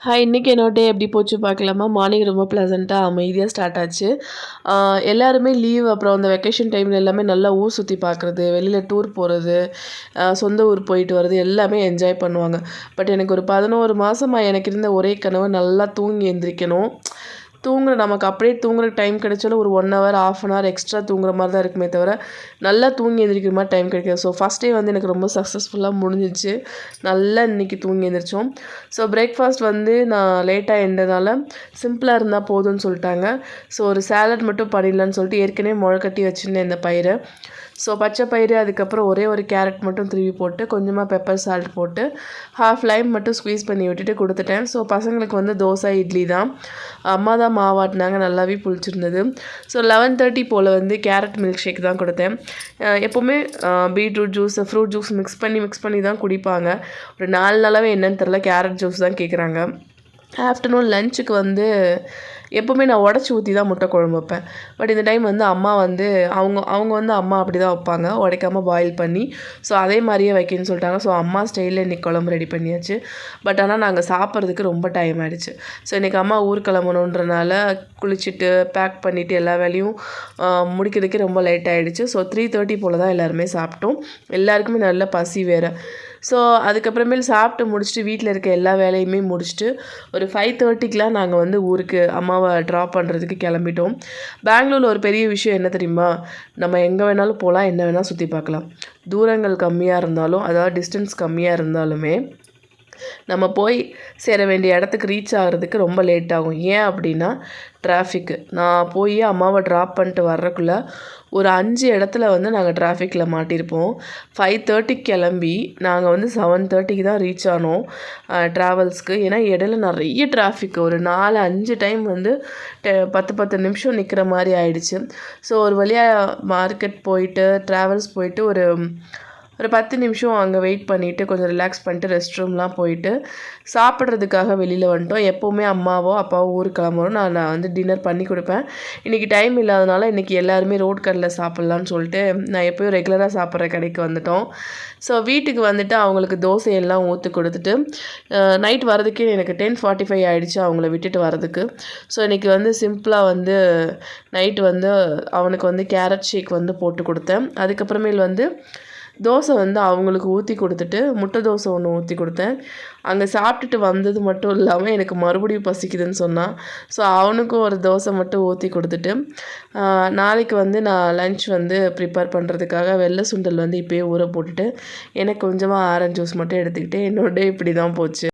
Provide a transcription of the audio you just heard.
இன்னைக்கு என்னோட டே எப்படி போச்சு பார்க்கலாமா? மார்னிங் ரொம்ப ப்ளசண்ட்டாக அமைதியாக ஸ்டார்ட் ஆச்சு. எல்லாருமே லீவ் அப்புறம் அந்த வெக்கேஷன் டைமில் எல்லாமே நல்லா ஊர் சுற்றி பார்க்குறது, வெளியில் டூர் போகிறது, சொந்த ஊர் போயிட்டு வர்றது எல்லாமே என்ஜாய் பண்ணுவாங்க. பட் எனக்கு ஒரு 11 மாதமா எனக்கு இருந்த ஒரே கனவு நல்லா தூங்கி எந்திரிக்கணும். நமக்கு அப்படியே தூங்குற டைம் கிடைச்சாலும் ஒரு 1 ஹவர், 1/2 அன் ஹவர் எக்ஸ்ட்ரா தூங்குற மாதிரி தான் இருக்குமே தவிர, நல்லா தூங்கி எந்திரிக்கிற மாதிரி டைம் கிடைக்காது. ஸோ ஃபஸ்ட் டே வந்து எனக்கு ரொம்ப சக்ஸஸ்ஃபுல்லாக முடிஞ்சிச்சு. நல்லா இன்றைக்கி தூங்கி எந்திரிச்சோம். ஸோ பிரேக்ஃபாஸ்ட் வந்து நான் லேட்டாக எழுந்ததால சிம்பிளாக இருந்தால் போதும்னு சொல்லிட்டாங்க. ஸோ ஒரு சேலட் மட்டும் பண்ணிடலான்னு சொல்லிட்டு ஏற்கனவே முளைக்கட்டி வச்சுருந்தேன் இந்த பயிரை. ஸோ பச்சை பயிறு, அதுக்கப்புறம் ஒரே ஒரு கேரட் மட்டும் திருவி போட்டு கொஞ்சமாக பெப்பர் சால்ட் போட்டு ஹாஃப் லைம் மட்டும் ஸ்குவீஸ் பண்ணி விட்டுட்டு கொடுத்துட்டேன். ஸோ பசங்களுக்கு வந்து தோசை, இட்லி தான். அம்மா தான் மாவாட்டினாங்க, நல்லாவே புளிச்சிருந்தது. ஸோ 11:30 போல் வந்து கேரட் மில்க் ஷேக் தான் கொடுத்தேன். எப்போவுமே beetroot juice, fruit juice mix பண்ணி தான் குடிப்பாங்க. ஒரு 4 நாளாகவே என்னன்னு தெரில, கேரட் ஜூஸ் தான் கேட்குறாங்க. ஆஃப்டர்நூன் லஞ்சுக்கு வந்து எப்போவுமே நான் உடச்சி ஊற்றி தான் முட்டை குழம்பு வைப்பேன். பட் இந்த டைம் வந்து அம்மா வந்து அவங்க வந்து அம்மா அப்படி தான் வைப்பாங்க, உடைக்காமல் பாயில் பண்ணி. ஸோ அதே மாதிரியே வைக்கணும்னு சொல்லிட்டாங்க. ஸோ அம்மா ஸ்டைலில் இன்றைக்கி குழம்பு ரெடி பண்ணியாச்சு. பட் ஆனால் நாங்கள் சாப்பிட்றதுக்கு ரொம்ப டைம் ஆகிடுச்சு. ஸோ இன்றைக்கி அம்மா ஊர் கிளம்பணுன்றனால குளிச்சுட்டு பேக் பண்ணிவிட்டு எல்லா வேலையும் முடிக்கிறதுக்கே ரொம்ப லேட் ஆகிடுச்சு. ஸோ 3:30 போல் தான் எல்லாருமே சாப்பிட்டோம். எல்லாருக்குமே நல்ல பசி வேறு. ஸோ அதுக்கப்புறமேல் சாப்பிட்டு முடிச்சுட்டு வீட்டில் இருக்க எல்லா வேலையுமே முடிச்சுட்டு ஒரு 5:30க்கெலாம் நாங்கள் வந்து ஊருக்கு அம்மாவை ட்ராப் பண்ணுறதுக்கு கிளம்பிட்டோம். பெங்களூரில் ஒரு பெரிய விஷயம் என்ன தெரியுமா? நம்ம எங்கே வேணாலும் போகலாம், என்ன வேணால் சுற்றி பார்க்கலாம். தூரங்கள் கம்மியாக இருந்தாலும், அதாவது டிஸ்டன்ஸ் கம்மியாக இருந்தாலுமே நம்ம போய் சேர வேண்டிய இடத்துக்கு ரீச் ஆகிறதுக்கு ரொம்ப லேட் ஆகும். ஏன் அப்படின்னா டிராஃபிக்கு. நான் போய் அம்மாவை ட்ராப் பண்ணிட்டு வர்றதுக்குள்ளே ஒரு 5 இடத்துல வந்து நாங்கள் டிராஃபிக்கில் மாட்டியிருப்போம். 5:30 கிளம்பி நாங்கள் வந்து 7:30 தான் ரீச் ஆனோம் ட்ராவல்ஸ்க்கு. ஏன்னா இடையில நிறைய டிராஃபிக், ஒரு 4-5 டைம் வந்து 10 நிமிஷம் நிற்கிற மாதிரி ஆயிடுச்சு. ஸோ ஒரு வழியாக மார்க்கெட் போயிட்டு ட்ராவல்ஸ் போயிட்டு ஒரு 10 நிமிஷம் அங்கே வெயிட் பண்ணிவிட்டு கொஞ்சம் ரிலாக்ஸ் பண்ணிட்டு ரெஸ்ட் ரூம்லாம் போயிட்டு சாப்பிட்றதுக்காக வெளியில் வந்துட்டோம். எப்போவுமே அம்மாவோ அப்பாவோ ஊருக்கு கிளம்புறோம், நான் வந்து டின்னர் பண்ணி கொடுப்பேன். இன்றைக்கி டைம் இல்லாதனால இன்றைக்கி எல்லாருமே ரோட் கடையில் சாப்பிட்லான்னு சொல்லிட்டு நான் எப்போயும் ரெகுலராக சாப்பிட்ற கடைக்கு வந்துட்டோம். ஸோ வீட்டுக்கு வந்துட்டு அவங்களுக்கு தோசையெல்லாம் ஊற்றி கொடுத்துட்டு நைட் வரதுக்கே எனக்கு 10:45 ஆகிடுச்சு அவங்கள விட்டுட்டு வரதுக்கு. ஸோ இன்றைக்கி வந்து சிம்பிளாக வந்து நைட்டு வந்து அவனுக்கு வந்து கேரட் ஷேக் வந்து போட்டு கொடுத்தேன். அதுக்கப்புறமேல் வந்து தோசை வந்து அவங்களுக்கு ஊற்றி கொடுத்துட்டு முட்டை தோசை ஒன்று ஊற்றி கொடுத்தேன். அங்கே சாப்பிட்டுட்டு வந்தது மட்டும் இல்லாமல் எனக்கு மறுபடியும் பசிக்குதுன்னு சொன்னான். ஸோ அவனுக்கும் ஒரு தோசை மட்டும் ஊற்றி கொடுத்துட்டு நாளைக்கு வந்து நான் லன்ச் வந்து ப்ரிப்பேர் பண்ணுறதுக்காக வெள்ளை சுண்டல் வந்து இப்போயே ஊற போட்டுட்டு எனக்கு கொஞ்சமாக ஆரஞ்சு ஜூஸ் மட்டும் எடுத்துக்கிட்டு என்னோட இப்படி தான் போச்சு.